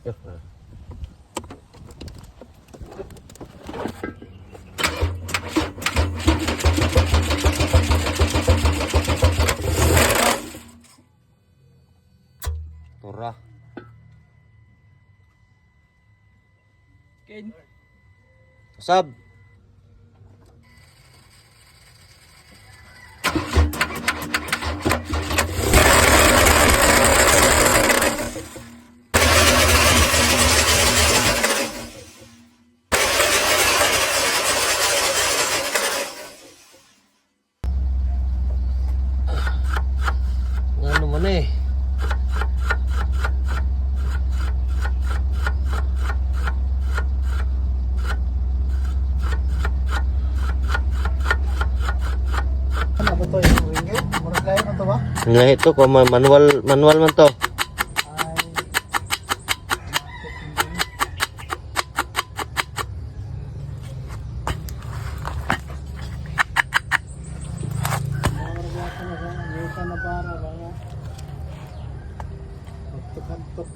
Tura. Ken. Sab. Ano man eh. Ano ba to yung ringgit? Murag layo na to ba? Nga ito ko manual man to. Ay. Na para ba nga? Tuk-tuk.